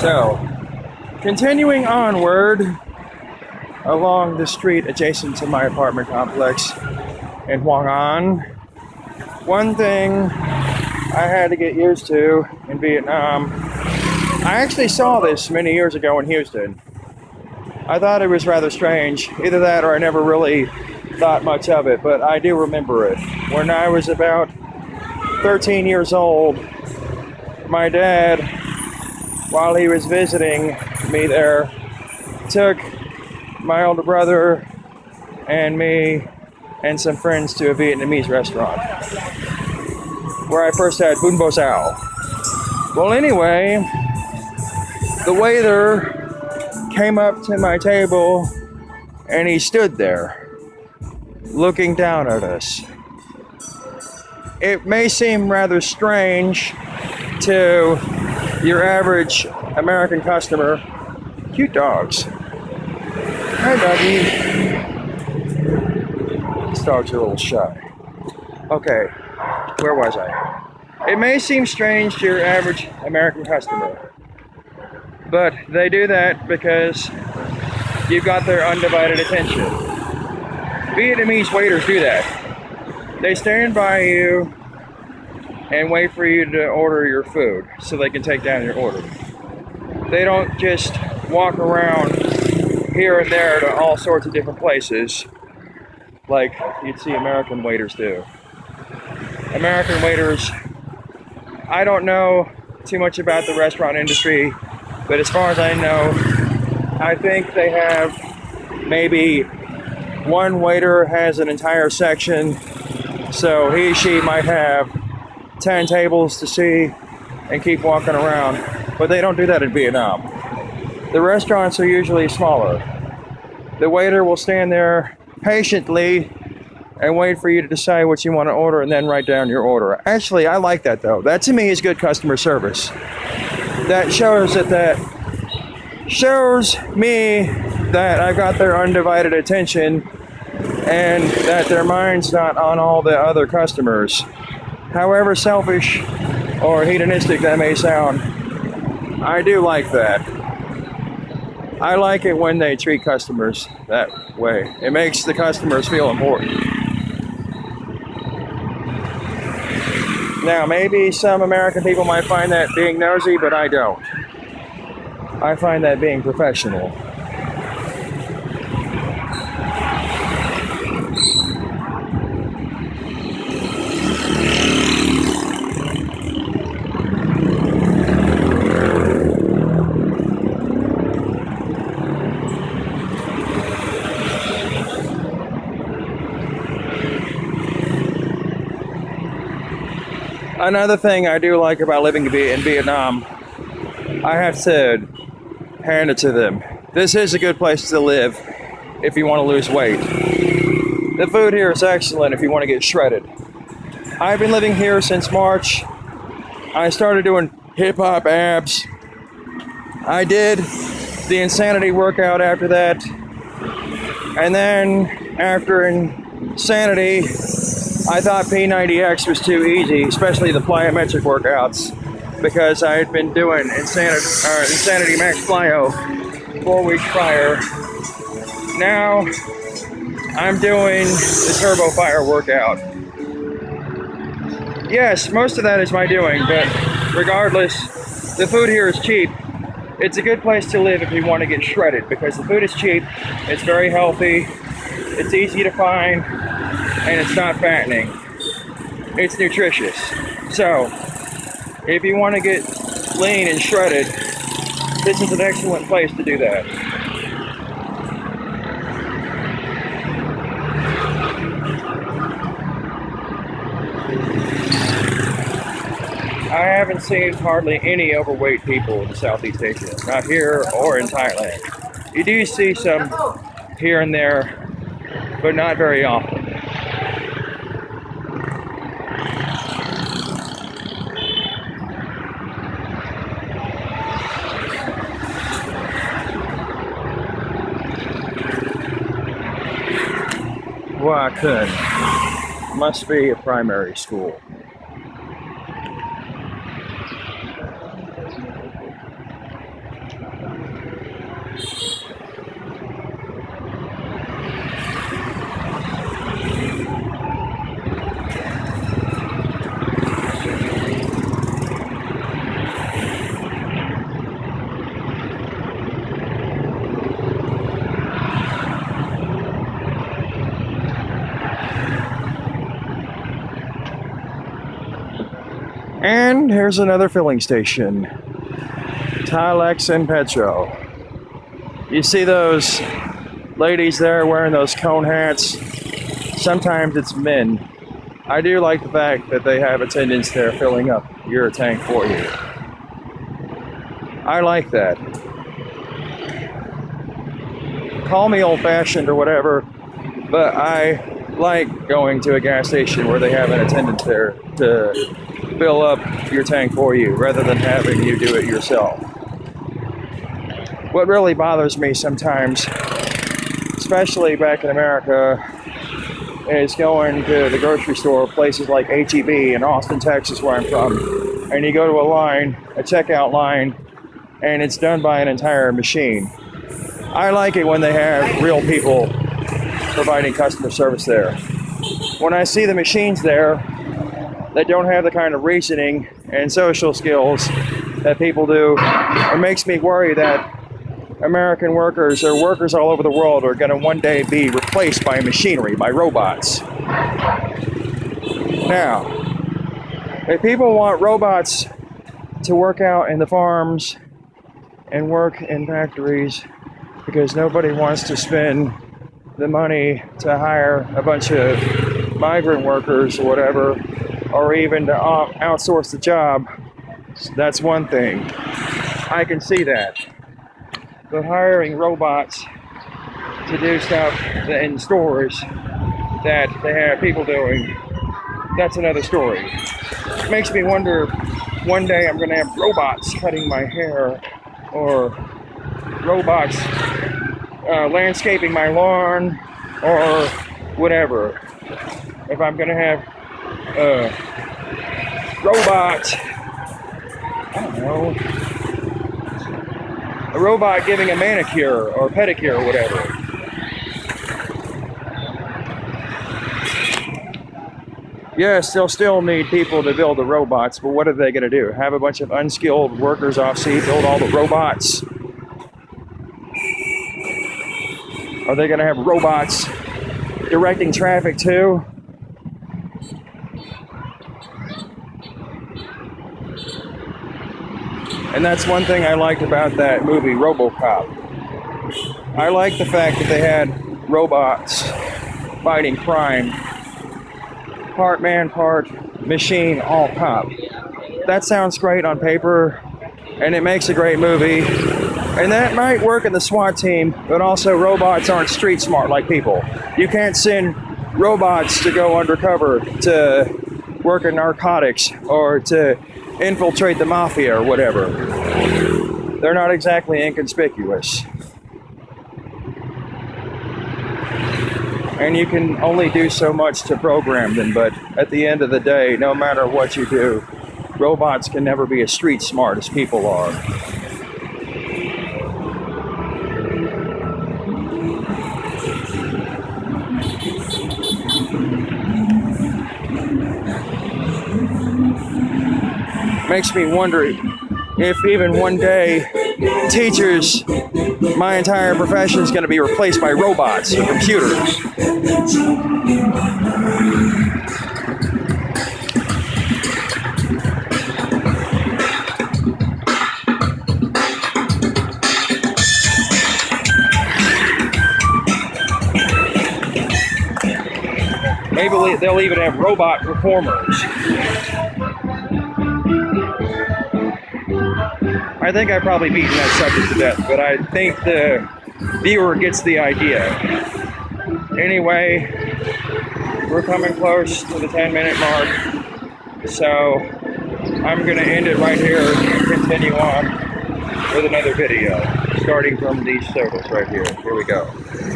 So, continuing onward along the street adjacent to my apartment complex in Hoang, one thing I had to get used to in Vietnam, I actually saw this many years ago in Houston. I thought it was rather strange. Either that or I never really thought much of it, but I do remember it. When I was about 13 years old, my dad, while he was visiting me there, took my older brother and me and some friends to a Vietnamese restaurant where I first had bún bò xào. Well, anyway, the waiter came up to my table and he stood there looking down at us. It may seem rather strange to your average American customer. Cute dogs. Hi, doggy. These dogs are a little shy. Okay, where was I? It may seem strange to your average American customer, but they do that because you've got their undivided attention. Vietnamese waiters do that. They stand by you and wait for you to order your food so they can take down your order. They don't just walk around here and there to all sorts of different places like you'd see American waiters do. American waiters, I don't know too much about the restaurant industry, but as far as I know, I think they have maybe one waiter has an entire section, so she might have 10 tables to see and keep walking around, but they don't do that in Vietnam. The restaurants are usually smaller. The waiter will stand there patiently and wait for you to decide what you want to order and then write down your order. Actually, I like that though. That to me is good customer service. That shows me that I got their undivided attention and that their mind's not on all the other customers. However selfish or hedonistic that may sound, I do like that. I like it when they treat customers that way. It makes the customers feel important. Now, maybe some American people might find that being nosy, but I don't. I find that being professional. Another thing I do like about living in Vietnam, I have to hand it to them. This is a good place to live if you want to lose weight. The food here is excellent if you want to get shredded. I've been living here since March. I started doing hip-hop abs. I did the insanity workout after that. And then after insanity, I thought P90X was too easy, especially the plyometric workouts, because I had been doing Insanity Max Plyo 4 weeks prior. Now I'm doing the Turbo Fire workout. Yes, most of that is my doing, but regardless, the food here is cheap. It's a good place to live if you want to get shredded, because the food is cheap, it's very healthy, it's easy to find, and it's not fattening. It's nutritious. So, if you want to get lean and shredded, this is an excellent place to do that. I haven't seen hardly any overweight people in Southeast Asia, not here or in Thailand. You do see some here and there, but not very often. Hoa Kun must be a primary school. And here's another filling station. Tilex and Petro. You see those ladies there wearing those cone hats? Sometimes it's men. I do like the fact that they have attendants there filling up your tank for you. I like that. Call me old-fashioned or whatever, but I like going to a gas station where they have an attendant there to fill up your tank for you rather than having you do it yourself. What really bothers me sometimes, especially back in America, is going to the grocery store, places like HEB in Austin, Texas, where I'm from, and you go to a line, a checkout line, and it's done by an entire machine. I like it when they have real people providing customer service there. When I see the machines there that don't have the kind of reasoning and social skills that people do, it makes me worry that American workers or workers all over the world are going to one day be replaced by machinery, by robots. Now, if people want robots to work out in the farms and work in factories because nobody wants to spend the money to hire a bunch of migrant workers or whatever, or even to outsource the job, that's one thing. I can see that. But hiring robots to do stuff in stores that they have people doing, that's another story. It makes me wonder, one day I'm going to have robots cutting my hair, or robots landscaping my lawn, or whatever. If I'm going to have robots, I don't know, a robot giving a manicure or pedicure or whatever. Yes, they'll still need people to build the robots, but what are they going to do? Have a bunch of unskilled workers off sea build all the robots? Are they going to have robots directing traffic too? And that's one thing I liked about that movie, Robocop. I like the fact that they had robots fighting crime. Part man, part machine, all cop. That sounds great on paper, and it makes a great movie. And that might work in the SWAT team, but also robots aren't street smart like people. You can't send robots to go undercover to work in narcotics or to infiltrate the mafia or whatever. They're not exactly inconspicuous. And you can only do so much to program them, but at the end of the day, no matter what you do, robots can never be as street smart as people are. Makes me wonder if even one day teachers, my entire profession is going to be replaced by robots and computers. Maybe they'll even have robot performers. I think I've probably beaten that subject to death, but I think the viewer gets the idea. Anyway, we're coming close to the 10-minute mark, so I'm going to end it right here and continue on with another video, starting from these sodas right here. Here we go.